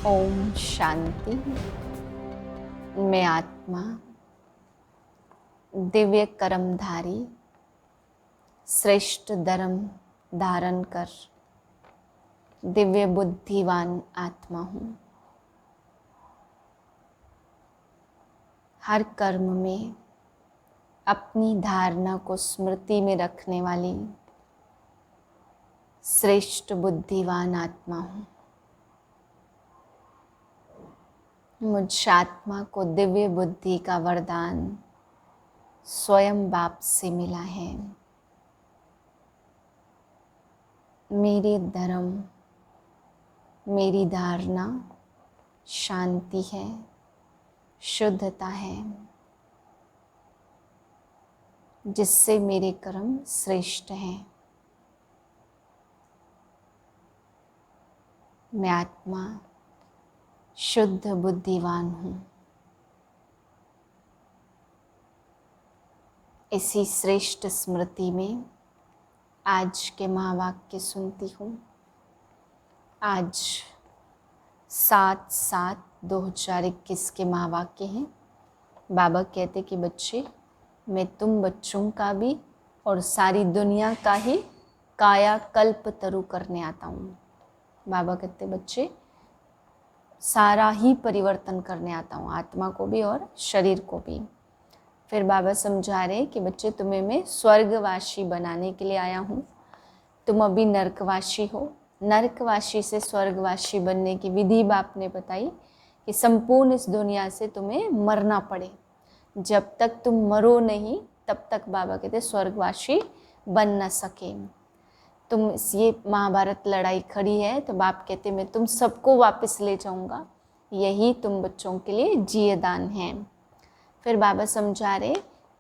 ओम शांति। मैं आत्मा दिव्य कर्मधारी श्रेष्ठ धर्म धारण कर दिव्य बुद्धिवान आत्मा हूँ। हर कर्म में अपनी धारणा को स्मृति में रखने वाली श्रेष्ठ बुद्धिवान आत्मा हूँ। मुझ आत्मा को दिव्य बुद्धि का वरदान स्वयं बाप से मिला है। मेरे धर्म, मेरी धारणा शांति है, शुद्धता है, जिससे मेरे कर्म श्रेष्ठ हैं। मैं आत्मा शुद्ध बुद्धिवान हूँ। इसी श्रेष्ठ स्मृति में आज के महावाक्य सुनती हूँ। आज 7/7/2021 के महावाक्य हैं। बाबा कहते कि बच्चे, मैं तुम बच्चों का भी और सारी दुनिया का ही काया कल्प तरु करने आता हूँ। बाबा कहते बच्चे, सारा ही परिवर्तन करने आता हूँ, आत्मा को भी और शरीर को भी। फिर बाबा समझा रहे कि बच्चे, तुम्हें मैं स्वर्गवासी बनाने के लिए आया हूँ। तुम अभी नरकवासी हो। नरकवासी से स्वर्गवासी बनने की विधि बाप ने बताई कि संपूर्ण इस दुनिया से तुम्हें मरना पड़े। जब तक तुम मरो नहीं तब तक बाबा कहते स्वर्गवासी बन न सके। तुम ये महाभारत लड़ाई खड़ी है तो बाप कहते मैं तुम सबको वापस ले जाऊंगा। यही तुम बच्चों के लिए जियदान है। फिर बाबा समझा रहे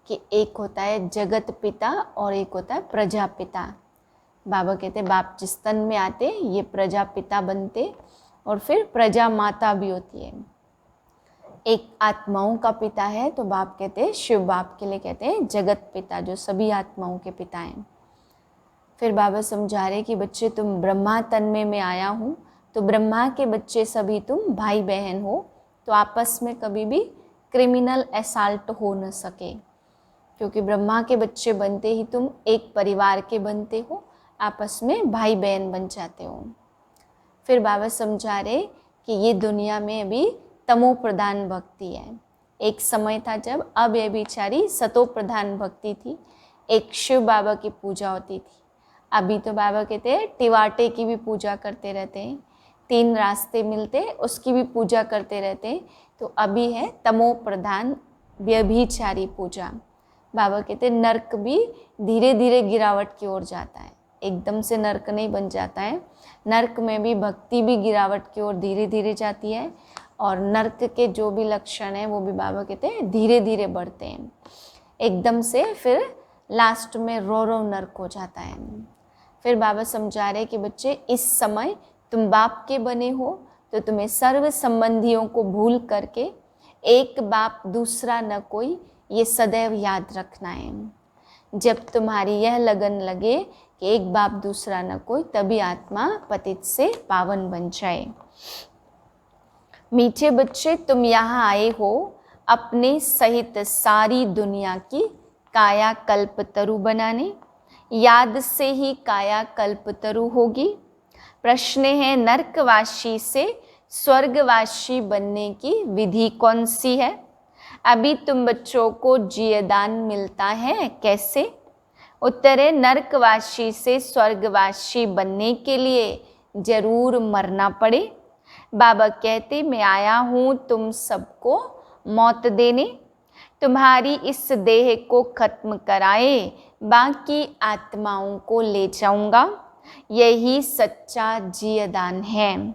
कि एक होता है जगत पिता और एक होता है प्रजापिता। बाबा कहते बाप जिस तन में आते ये प्रजापिता बनते और फिर प्रजा माता भी होती है। एक आत्माओं का पिता है तो बाप कहते शिव बाप के लिए कहते हैं जगत पिता, जो सभी आत्माओं के पिता हैं। फिर बाबा समझा रहे कि बच्चे, तुम ब्रह्मा तन में मैं आया हूँ तो ब्रह्मा के बच्चे सभी तुम भाई बहन हो, तो आपस में कभी भी क्रिमिनल असॉल्ट हो न सके, क्योंकि ब्रह्मा के बच्चे बनते ही तुम एक परिवार के बनते हो, आपस में भाई बहन बन जाते हो। फिर बाबा समझा रहे कि ये दुनिया में अभी तमो प्रधान भक्ति है। एक समय था जब अव्यभिचारी सतो प्रधान भक्ति थी। एक शिव बाबा की पूजा होती थी। अभी तो बाबा कहते हैं टिवाटे की भी पूजा करते रहते हैं, 3 रास्ते मिलते उसकी भी पूजा करते रहते हैं। तो अभी है तमो प्रधान व्यभिचारी पूजा। बाबा कहते नर्क भी धीरे धीरे गिरावट की ओर जाता है, एकदम से नर्क नहीं बन जाता है। नर्क में भी भक्ति भी गिरावट की ओर धीरे धीरे जाती है और नर्क के जो भी लक्षण हैं वो भी बाबा कहते हैं धीरे धीरे बढ़ते हैं। एकदम से फिर लास्ट में रो नर्क हो जाता है। फिर बाबा समझा रहे कि बच्चे, इस समय तुम बाप के बने हो तो तुम्हें सर्व संबंधियों को भूल करके एक बाप दूसरा न कोई, ये सदैव याद रखना है। जब तुम्हारी यह लगन लगे कि एक बाप दूसरा न कोई, तभी आत्मा पतित से पावन बन जाए। मीठे बच्चे, तुम यहाँ आए हो अपने सहित सारी दुनिया की काया कल्प तरु बनाने। याद से ही काया कल्प तरु होगी। प्रश्न है, नरकवासी से स्वर्गवासी बनने की विधि कौन सी है? अभी तुम बच्चों को जियदान मिलता है, कैसे? उत्तर है, नरकवासी से स्वर्गवासी बनने के लिए जरूर मरना पड़े। बाबा कहते मैं आया हूँ तुम सबको मौत देने। तुम्हारी इस देह को खत्म कराए बाकी आत्माओं को ले जाऊंगा। यही सच्चा जियदान है।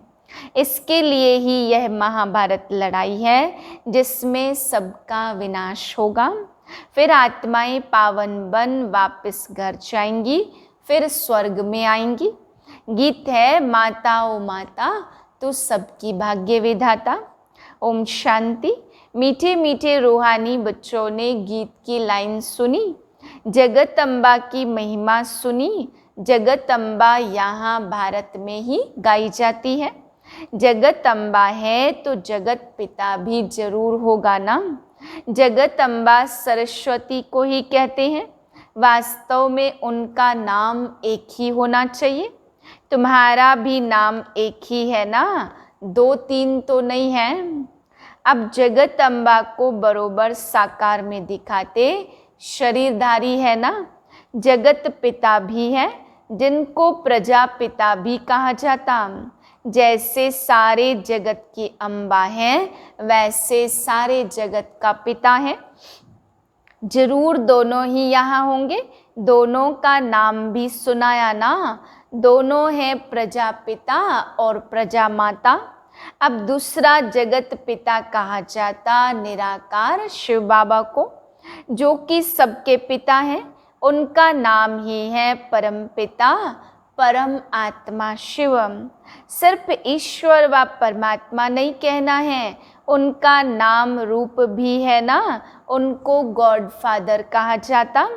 इसके लिए ही यह महाभारत लड़ाई है, जिसमें सबका विनाश होगा। फिर आत्माएं पावन बन वापस घर जाएंगी, फिर स्वर्ग में आएंगी। गीत है, माता ओ माता तू सबकी भाग्य विधाता। ओम शांति। मीठे मीठे रूहानी बच्चों ने गीत की लाइन सुनी, जगत अम्बा की महिमा सुनी। जगत अम्बा यहाँ भारत में ही गाई जाती है। जगत अम्बा है तो जगत पिता भी जरूर होगा ना। जगत अम्बा सरस्वती को ही कहते हैं। वास्तव में उनका नाम एक ही होना चाहिए। तुम्हारा भी नाम एक ही है ना, 2-3 तो नहीं है। अब जगत अम्बा को बरोबर साकार में दिखाते शरीरधारी है ना। जगत पिता भी है, जिनको प्रजापिता भी कहा जाता। जैसे सारे जगत की अम्बा है, वैसे सारे जगत का पिता है। जरूर दोनों ही यहाँ होंगे। दोनों का नाम भी सुनाया ना। दोनों हैं प्रजापिता और प्रजा माता। अब दूसरा जगत पिता कहा जाता निराकार शिव बाबा को, जो कि सबके पिता हैं। उनका नाम ही है परम पिता, परम आत्मा शिवम। सिर्फ ईश्वर व परमात्मा नहीं कहना है, उनका नाम रूप भी है ना। उनको गॉड फादर कहा जाता।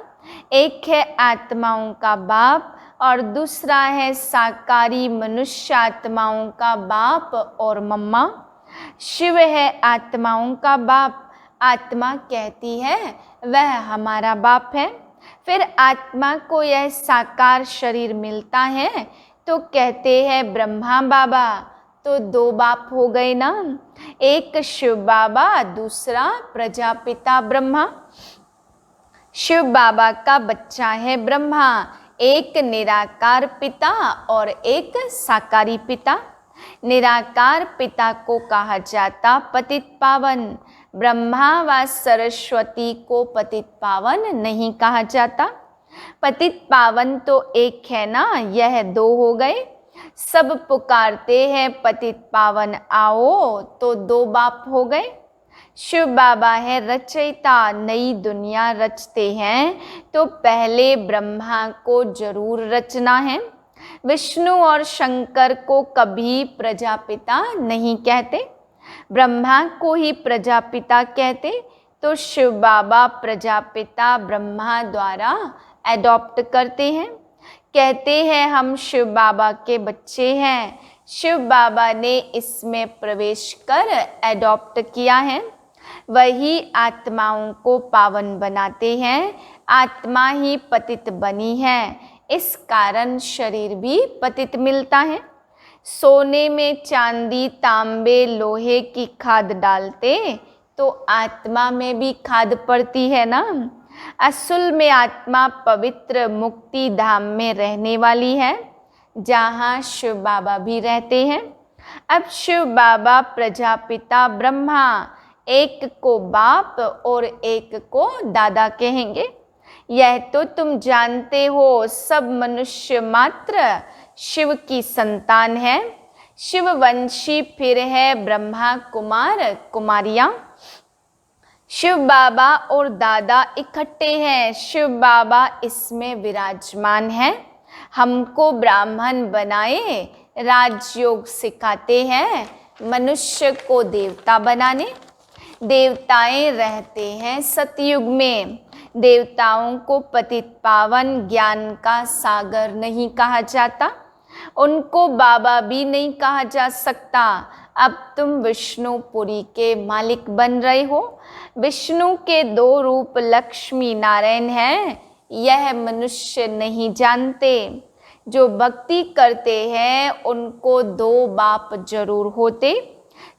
एक है आत्माओं का बाप और दूसरा है साकारी मनुष्य आत्माओं का बाप और मम्मा। शिव है आत्माओं का बाप। आत्मा कहती है वह हमारा बाप है। फिर आत्मा को यह साकार शरीर मिलता है तो कहते हैं ब्रह्मा बाबा। तो 2 बाप हो गए ना, एक शिव बाबा, दूसरा प्रजापिता ब्रह्मा। शिव बाबा का बच्चा है ब्रह्मा, एक निराकार पिता और एक साकारी पिता। निराकार पिता को कहा जाता पतित पावन। ब्रह्मा व सरस्वती को पतित पावन नहीं कहा जाता। पतित पावन तो एक है ना, यह 2 हो गए। सब पुकारते हैं पतित पावन आओ, तो 2 बाप हो गए। शिव बाबा है रचयिता, नई दुनिया रचते हैं तो पहले ब्रह्मा को जरूर रचना है। विष्णु और शंकर को कभी प्रजापिता नहीं कहते, ब्रह्मा को ही प्रजापिता कहते। तो शिव बाबा प्रजापिता ब्रह्मा द्वारा एडॉप्ट करते हैं। कहते हैं हम शिव बाबा के बच्चे हैं। शिव बाबा ने इसमें प्रवेश कर एडॉप्ट किया है। वही आत्माओं को पावन बनाते हैं। आत्मा ही पतित बनी है, इस कारण शरीर भी पतित मिलता है। सोने में चांदी तांबे लोहे की खाद डालते तो आत्मा में भी खाद पड़ती है ना। असल में आत्मा पवित्र मुक्ति धाम में रहने वाली है, जहाँ शिव बाबा भी रहते हैं। अब शिव बाबा प्रजापिता ब्रह्मा एक को बाप और एक को दादा कहेंगे। यह तो तुम जानते हो, सब मनुष्य मात्र शिव की संतान है। शिववंशी फिर है ब्रह्मा कुमार कुमारियां। शिव बाबा और दादा इकट्ठे हैं। शिव बाबा इसमें विराजमान है। हमको ब्राह्मण बनाए राजयोग सिखाते हैं, मनुष्य को देवता बनाने। देवताएं रहते हैं सतयुग में। देवताओं को पतित पावन ज्ञान का सागर नहीं कहा जाता, उनको बाबा भी नहीं कहा जा सकता। अब तुम विष्णुपुरी के मालिक बन रहे हो। विष्णु के 2 रूप लक्ष्मी नारायण हैं, यह मनुष्य नहीं जानते। जो भक्ति करते हैं उनको 2 बाप जरूर होते।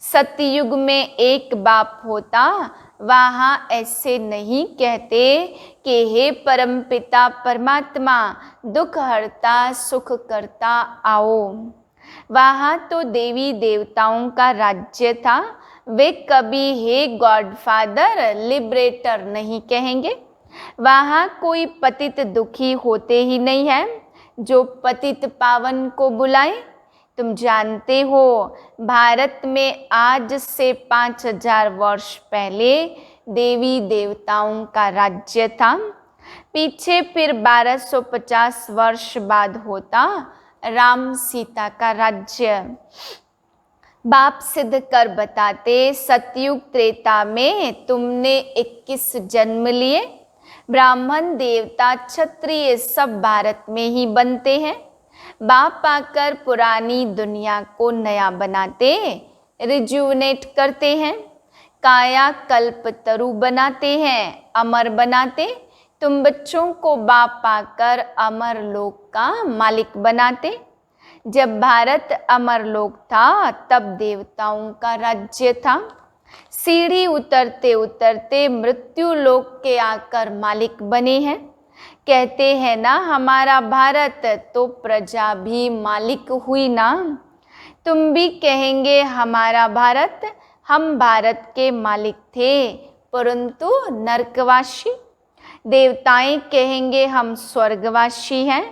सतयुग में एक बाप होता, वहाँ ऐसे नहीं कहते कि हे परमपिता परमात्मा दुख हरता सुख करता आओ। वहाँ तो देवी देवताओं का राज्य था। वे कभी हे गॉड फादर लिबरेटर नहीं कहेंगे। वहाँ कोई पतित दुखी होते ही नहीं है जो पतित पावन को बुलाए। तुम जानते हो भारत में आज से 5000 वर्ष पहले देवी देवताओं का राज्य था। पीछे फिर 1250 वर्ष बाद होता राम सीता का राज्य। बाप सिद्ध कर बताते सतयुग त्रेता में तुमने 21 जन्म लिए। ब्राह्मण देवता क्षत्रिय सब भारत में ही बनते हैं। बाप आकर पुरानी दुनिया को नया बनाते, रिजुवनेट करते हैं, काया कल्प तरु बनाते हैं, अमर बनाते। तुम बच्चों को बाप पाकर अमर लोक का मालिक बनाते। जब भारत अमर लोक था तब देवताओं का राज्य था। सीढ़ी उतरते उतरते मृत्यु लोक के आकर मालिक बने हैं। कहते हैं ना हमारा भारत, तो प्रजा भी मालिक हुई ना। तुम भी कहेंगे हमारा भारत, हम भारत के मालिक थे परंतु नरकवासी। देवताएं कहेंगे हम स्वर्गवासी हैं,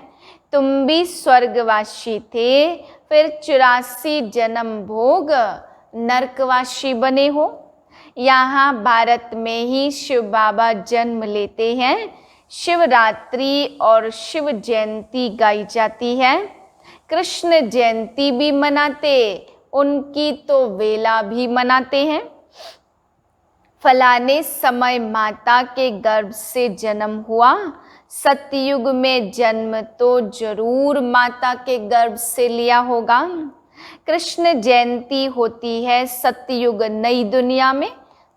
तुम भी स्वर्गवासी थे, फिर 84 जन्म भोग नरकवासी बने हो। यहाँ भारत में ही शिव बाबा जन्म लेते हैं। शिवरात्रि और शिव जयंती गाई जाती है। कृष्ण जयंती भी मनाते, उनकी तो वेला भी मनाते हैं। फलाने समय माता के गर्भ से जन्म हुआ, सतयुग में जन्म तो जरूर माता के गर्भ से लिया होगा। कृष्ण जयंती होती है सतयुग नई दुनिया में,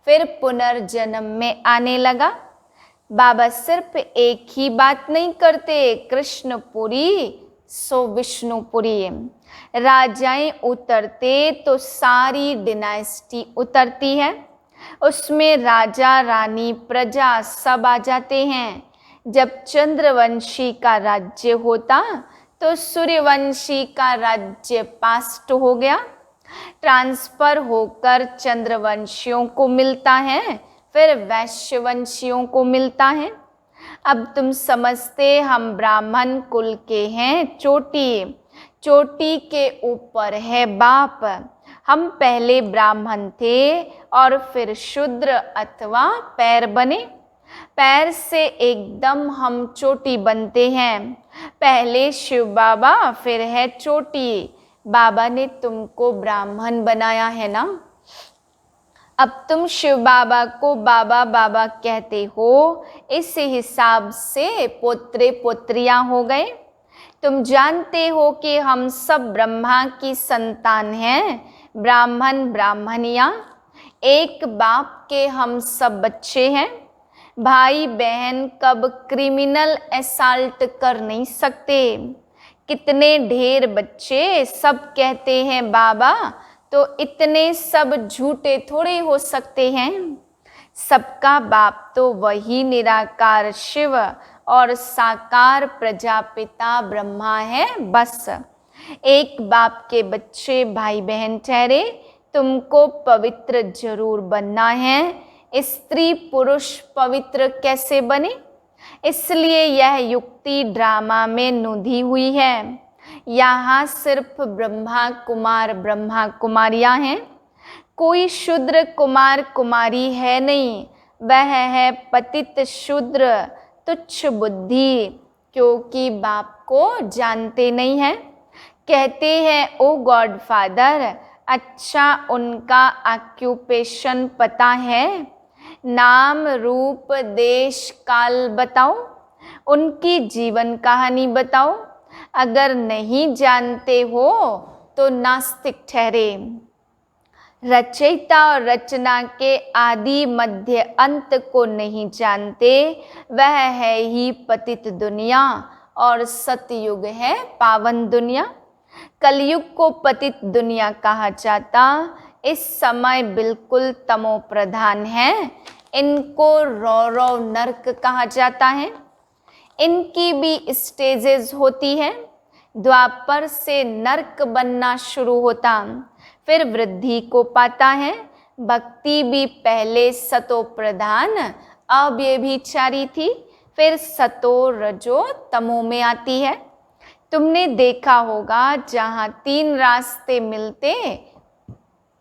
फिर पुनर्जन्म में आने लगा। बाबा सिर्फ एक ही बात नहीं करते, कृष्णपुरी सो विष्णुपुरी। राजाएं उतरते तो सारी डिनाइस्टी उतरती है, उसमें राजा रानी प्रजा सब आ जाते हैं। जब चंद्रवंशी का राज्य होता तो सूर्यवंशी का राज्य पास्ट हो गया, ट्रांसफर होकर चंद्रवंशियों को मिलता है, फिर वैश्यवंशियों को मिलता है। अब तुम समझते हम ब्राह्मण कुल के हैं, चोटी चोटी के ऊपर है बाप। हम पहले ब्राह्मण थे और फिर शूद्र अथवा पैर बने। पैर से एकदम हम चोटी बनते हैं। पहले शिव बाबा फिर है चोटी। बाबा ने तुमको ब्राह्मण बनाया है ना। अब तुम शिव बाबा को बाबा बाबा कहते हो, इस हिसाब से पोत्रे पोत्रियां हो गए। तुम जानते हो कि हम सब ब्रह्मा की संतान हैं, ब्राह्मण ब्राह्मणियां। एक बाप के हम सब बच्चे हैं। भाई बहन कब क्रिमिनल असॉल्ट कर नहीं सकते। कितने ढेर बच्चे सब कहते हैं बाबा, तो इतने सब झूठे थोड़े हो सकते हैं। सबका बाप तो वही निराकार शिव और साकार प्रजापिता ब्रह्मा है। बस एक बाप के बच्चे भाई बहन ठहरे। तुमको पवित्र जरूर बनना है। स्त्री पुरुष पवित्र कैसे बने, इसलिए यह युक्ति ड्रामा में नूंधी हुई है। यहाँ सिर्फ ब्रह्मा कुमारियां हैं, कोई शूद्र कुमार कुमारी है नहीं। वह है पतित शूद्र तुच्छ बुद्धि, क्योंकि बाप को जानते नहीं हैं। कहते हैं ओ गॉड फादर, अच्छा उनका ऑक्यूपेशन पता है, नाम रूप देश काल बताओ, उनकी जीवन कहानी बताओ। अगर नहीं जानते हो तो नास्तिक ठहरे। रचयिता और रचना के आदि मध्य अंत को नहीं जानते, वह है ही पतित दुनिया और सतयुग है पावन दुनिया। कलयुग को पतित दुनिया कहा जाता। इस समय बिल्कुल तमो प्रधान है। इनको रौरव नरक कहा जाता है। इनकी भी स्टेजेस होती हैं। द्वापर से नरक बनना शुरू होता, फिर वृद्धि को पाता है। भक्ति भी पहले सतो प्रधान अव्यभिचारी थी, फिर सतो रजो तमो में आती है। तुमने देखा होगा जहाँ 3 रास्ते मिलते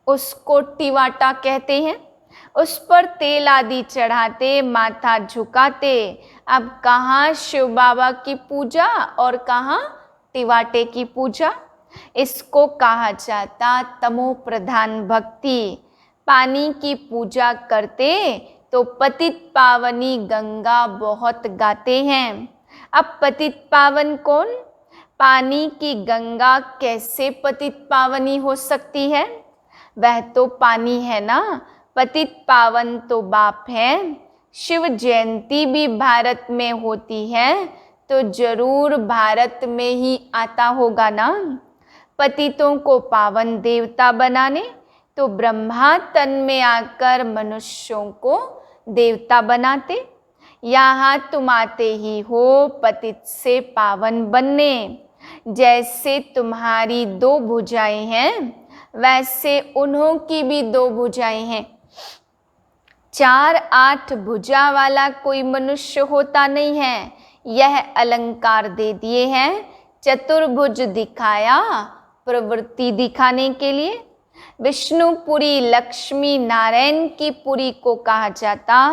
उसको टिवाटा कहते हैं। उस पर तेल आदि चढ़ाते, माथा झुकाते। अब कहाँ शिव बाबा की पूजा और कहाँ टिवाटे की पूजा। इसको कहा जाता तमो प्रधान भक्ति। पानी की पूजा करते तो पतित पावनी गंगा बहुत गाते हैं। अब पतित पावन कौन? पानी की गंगा कैसे पतित पावनी हो सकती है? वह तो पानी है ना, पतित पावन तो बाप है। शिव जयंती भी भारत में होती है तो जरूर भारत में ही आता होगा ना। पतितों को पावन देवता बनाने तो ब्रह्मा तन में आकर मनुष्यों को देवता बनाते। यहाँ तुम आते ही हो पतित से पावन बनने। जैसे तुम्हारी 2 भुजाएं हैं वैसे उन्हों की भी 2 भुजाएं हैं। 4-8 भुजा वाला कोई मनुष्य होता नहीं है, यह अलंकार दे दिए हैं। चतुर्भुज दिखाया प्रवृत्ति दिखाने के लिए। विष्णुपुरी लक्ष्मी नारायण की पुरी को कहा जाता।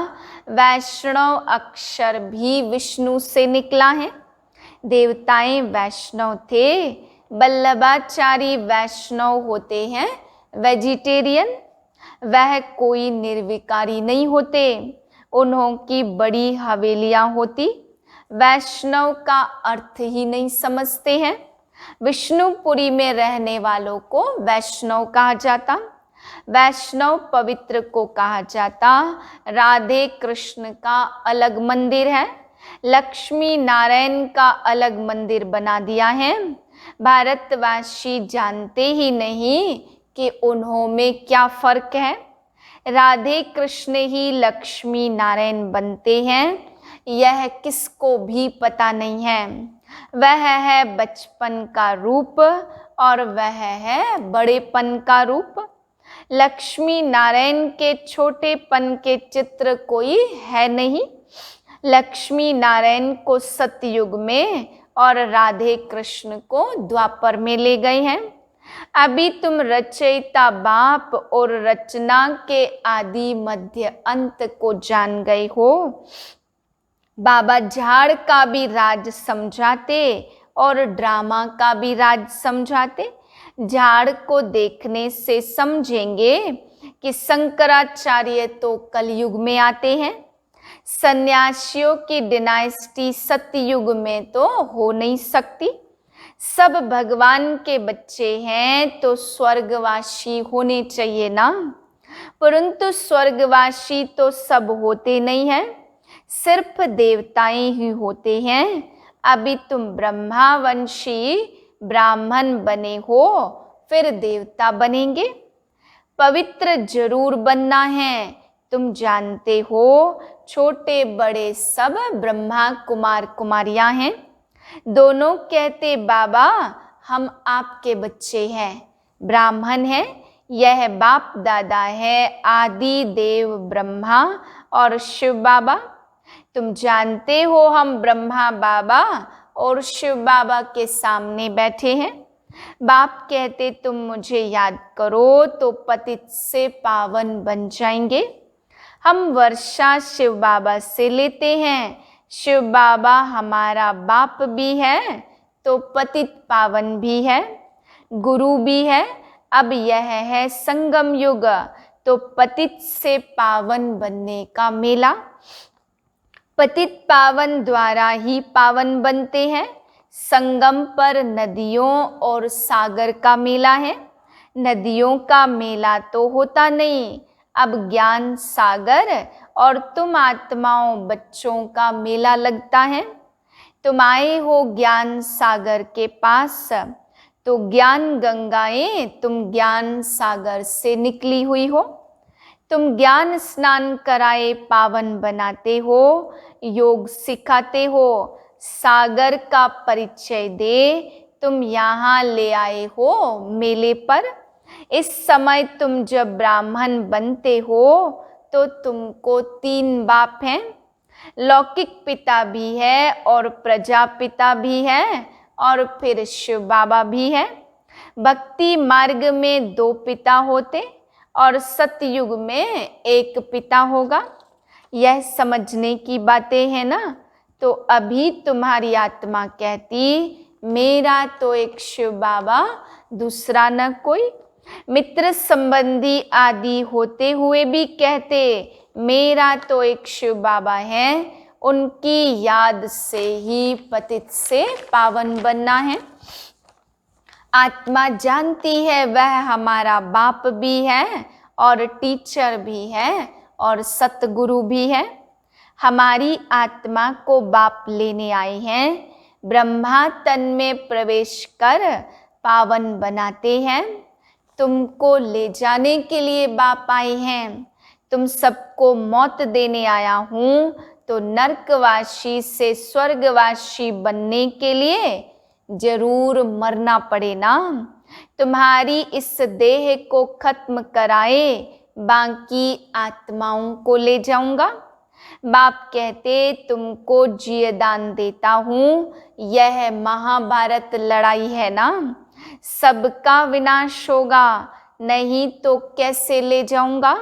वैष्णव अक्षर भी विष्णु से निकला है। देवताएं वैष्णव थे। वल्लभाचारी वैष्णव होते हैं वेजिटेरियन। वह कोई निर्विकारी नहीं होते, उन्हों की बड़ी हवेलियां होती। वैष्णव का अर्थ ही नहीं समझते हैं। विष्णुपुरी में रहने वालों को वैष्णव कहा जाता। वैष्णव पवित्र को कहा जाता। राधे कृष्ण का अलग मंदिर है, लक्ष्मी नारायण का अलग मंदिर बना दिया है। भारतवासी जानते ही नहीं कि उन्हों में क्या फर्क है। राधे कृष्ण ही लक्ष्मी नारायण बनते हैं, यह किसको भी पता नहीं है। वह है बचपन का रूप और वह है बड़ेपन का रूप। लक्ष्मी नारायण के छोटेपन के चित्र कोई है नहीं। लक्ष्मी नारायण को सतयुग में और राधे कृष्ण को द्वापर में ले गए हैं। अभी तुम रचयिता बाप और रचना के आदि मध्य अंत को जान गए हो। बाबा झाड़ का भी राज समझाते और ड्रामा का भी राज समझाते। झाड़ को देखने से समझेंगे कि शंकराचार्य तो कलयुग में आते हैं। सन्यासियों की डिनाइस्टी सतयुग में तो हो नहीं सकती। सब भगवान के बच्चे हैं तो स्वर्गवासी होने चाहिए ना, परंतु स्वर्गवासी तो सब होते नहीं हैं, सिर्फ देवताएं ही होते हैं। अभी तुम ब्रह्मावंशी ब्राह्मण बने हो, फिर देवता बनेंगे। पवित्र जरूर बनना है। तुम जानते हो छोटे बड़े सब ब्रह्मा कुमार कुमारियां हैं। दोनों कहते बाबा हम आपके बच्चे हैं, ब्राह्मण हैं। यह बाप दादा है आदि देव ब्रह्मा और शिव बाबा। तुम जानते हो हम ब्रह्मा बाबा और शिव बाबा के सामने बैठे हैं। बाप कहते तुम मुझे याद करो तो पतित से पावन बन जाएंगे। हम वर्षा शिव बाबा से लेते हैं। शिव बाबा हमारा बाप भी है तो पतित पावन भी है, गुरु भी है। अब यह है संगम युग तो पतित से पावन बनने का मेला। पतित पावन द्वारा ही पावन बनते हैं। संगम पर नदियों और सागर का मेला है। नदियों का मेला तो होता नहीं, अब ज्ञान सागर और तुम आत्माओं बच्चों का मेला लगता है। तुम आए हो ज्ञान सागर के पास तो ज्ञान गंगाएं तुम ज्ञान सागर से निकली हुई हो। तुम ज्ञान स्नान कराए पावन बनाते हो, योग सिखाते हो, सागर का परिचय दे तुम यहाँ ले आए हो मेले पर। इस समय तुम जब ब्राह्मण बनते हो तो तुमको 3 बाप हैं, लौकिक पिता भी है और प्रजापिता भी है और फिर शिव बाबा भी है। भक्ति मार्ग में 2 पिता होते और सतयुग में 1 पिता होगा। यह समझने की बातें हैं ना। तो अभी तुम्हारी आत्मा कहती मेरा तो एक शिव बाबा, दूसरा न कोई। मित्र संबंधी आदि होते हुए भी कहते मेरा तो एक शिव बाबा है। उनकी याद से ही पतित से पावन बनना है। आत्मा जानती है वह हमारा बाप भी है और टीचर भी है और सतगुरु भी है। हमारी आत्मा को बाप लेने आए हैं, ब्रह्मा तन में प्रवेश कर पावन बनाते हैं। तुमको ले जाने के लिए बाप आए हैं। तुम सबको मौत देने आया हूँ, तो नरकवासी से स्वर्गवासी बनने के लिए जरूर मरना पड़े ना। तुम्हारी इस देह को खत्म कराए बाकी आत्माओं को ले जाऊंगा। बाप कहते तुमको जीवदान देता हूँ, यह महाभारत लड़ाई है ना। सबका विनाश होगा, नहीं तो कैसे ले जाऊंगा।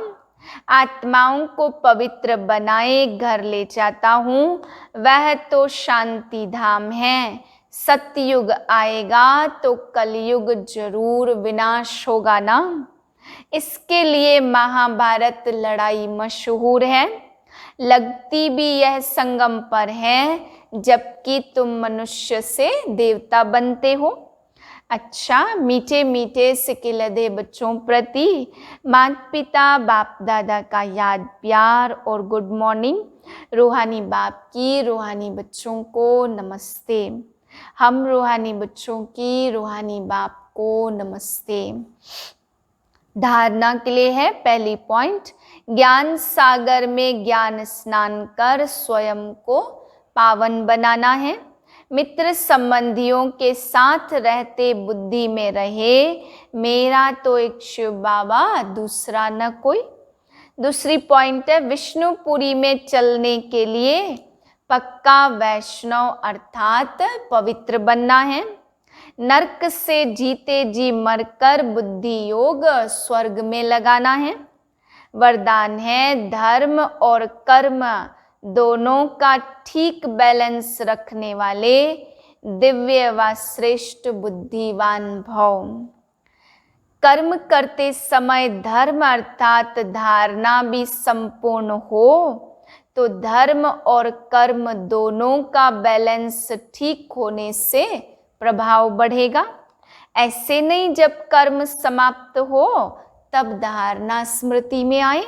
आत्माओं को पवित्र बनाए घर ले जाता हूँ, वह तो शांति धाम है। सतयुग आएगा तो कलयुग जरूर विनाश होगा ना। इसके लिए महाभारत लड़ाई मशहूर है। लगती भी यह संगम पर है, जबकि तुम मनुष्य से देवता बनते हो। अच्छा, मीठे मीठे सिकिलधे बच्चों प्रति माता पिता बाप दादा का याद प्यार और गुड मॉर्निंग। रूहानी बाप की रूहानी बच्चों को नमस्ते। हम रूहानी बच्चों की रूहानी बाप को नमस्ते। धारणा के लिए है पहली पॉइंट, ज्ञान सागर में ज्ञान स्नान कर स्वयं को पावन बनाना है। मित्र संबंधियों के साथ रहते बुद्धि में रहे, मेरा तो एक शिव बाबा दूसरा न कोई। दूसरी पॉइंट है, विष्णुपुरी में चलने के लिए पक्का वैष्णव अर्थात पवित्र बनना है। नरक से जीते जी मरकर बुद्धि योग स्वर्ग में लगाना है। वरदान है, धर्म और कर्म दोनों का ठीक बैलेंस रखने वाले दिव्य व श्रेष्ठ बुद्धिवान भव। कर्म करते समय धर्म अर्थात धारणा भी संपूर्ण हो तो धर्म और कर्म दोनों का बैलेंस ठीक होने से प्रभाव बढ़ेगा। ऐसे नहीं जब कर्म समाप्त हो तब धारणा स्मृति में आए।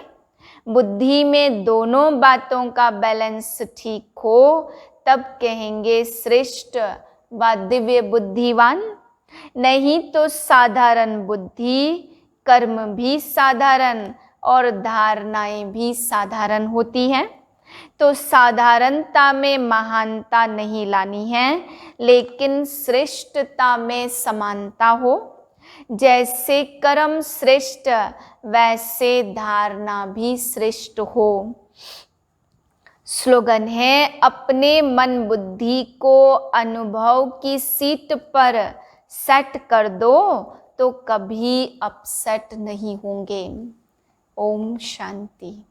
बुद्धि में दोनों बातों का बैलेंस ठीक हो तब कहेंगे श्रेष्ठ व दिव्य बुद्धिवान। नहीं तो साधारण बुद्धि, कर्म भी साधारण और धारणाएं भी साधारण होती हैं। तो साधारणता में महानता नहीं लानी है, लेकिन श्रेष्ठता में समानता हो। जैसे कर्म श्रेष्ठ वैसे धारणा भी श्रेष्ठ हो। स्लोगन है, अपने मन बुद्धि को अनुभव की सीट पर सेट कर दो तो कभी अपसेट नहीं होंगे। ओम शांति।